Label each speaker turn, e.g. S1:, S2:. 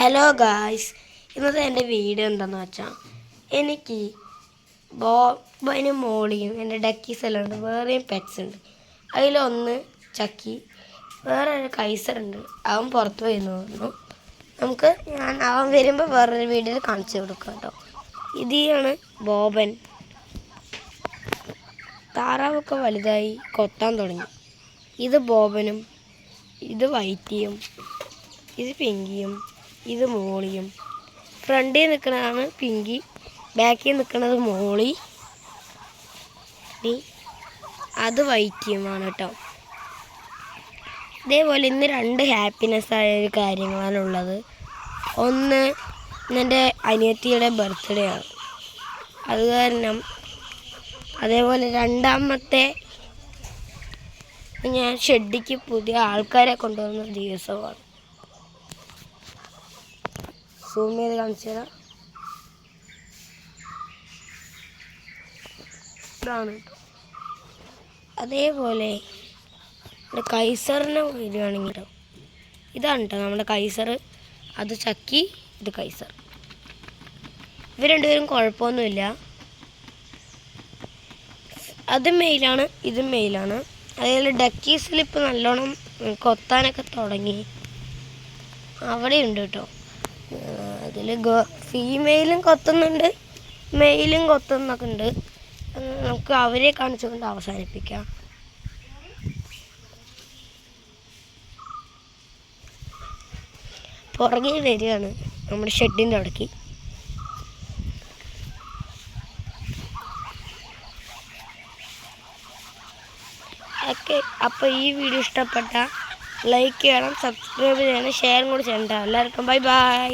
S1: Hello guys, ഇന്നത്തെ എൻ്റെ video എന്താണെന്ന് വെച്ചാൽ എനിക്ക് ബോബനും മോളിയും എൻ്റെ ഡക്കീസ് എല്ലാം ഉണ്ട്. വേറെയും പെറ്റ്സ് ഉണ്ട്. അതിലൊന്ന് ചക്കി, വേറെ ഒരു കൈസറുണ്ട്. അവൻ പുറത്ത് പോയി എന്ന് പറഞ്ഞു. അവൻ വരുമ്പോൾ വേറൊരു വീഡിയോയിൽ കാണിച്ചു കൊടുക്കാം കേട്ടോ. ഇതാണ് ബോബൻ. താറാവൊക്കെ വലുതായി കൊത്താൻ തുടങ്ങി. ഇത് ബോബനും, ഇത് വൈറ്റിയും, ഇത് പിങ്കിയും, ഇത് മോളിയും. ഫ്രണ്ടിൽ നിൽക്കുന്നതാണ് പിങ്കി, ബാക്കിൽ നിൽക്കുന്നത് മോളി, അത് വൈറ്റിയുമാണ് കേട്ടോ. ഇതേപോലെ ഇന്ന് രണ്ട് ഹാപ്പിനെസ് ആയ ഒരു കാര്യങ്ങളാണുള്ളത്. ഒന്ന്, എൻ്റെ അനിയത്തിയുടെ ബർത്ത്ഡേ ആണ്. അത് കാരണം അതേപോലെ രണ്ടാമത്തെ ഞാൻ ഷെഡിക്ക് പുതിയ ആൾക്കാരെ കൊണ്ടുവന്ന ദിവസമാണ്. സൂം ചെയ്ത് കാണിച്ചു തരാം. ഇതാണ്. അതേപോലെ കൈസറിനെ വരികയാണെങ്കിൽ ഇതാണ് കേട്ടോ നമ്മുടെ കൈസർ. അത് ചക്കി, ഇത് കൈസർ. ഇവർ രണ്ടുപേരും കുഴപ്പമൊന്നുമില്ല. അത് മെയിലാണ്, ഇത് മെയിലാണ്. അതേപോലെ ഡക്കീസിൽ ഇപ്പോൾ നല്ലോണം കൊത്താനൊക്കെ തുടങ്ങി. അവിടെ ഉണ്ട് കേട്ടോ. അതിൽ ഫീമെയിലും കൊത്തുന്നുണ്ട്, മെയിലും കൊത്തുന്നൊക്കെ ഉണ്ട്. നമുക്ക് അവരെ കാണിച്ചുകൊണ്ട് അവസാനിപ്പിക്കാം. പുറകെ വരികയാണ് നമ്മുടെ ഷെഡിൻ്റെ അവിടേക്ക്. ഓക്കെ, അപ്പോൾ ഈ വീഡിയോ ഇഷ്ടപ്പെട്ട ലൈക്ക് ചെയ്യണം, സബ്സ്ക്രൈബ് ചെയ്യണം, ഷെയറും കൂടി ചെയ്യണം. എല്ലാവർക്കും ബൈ ബൈ.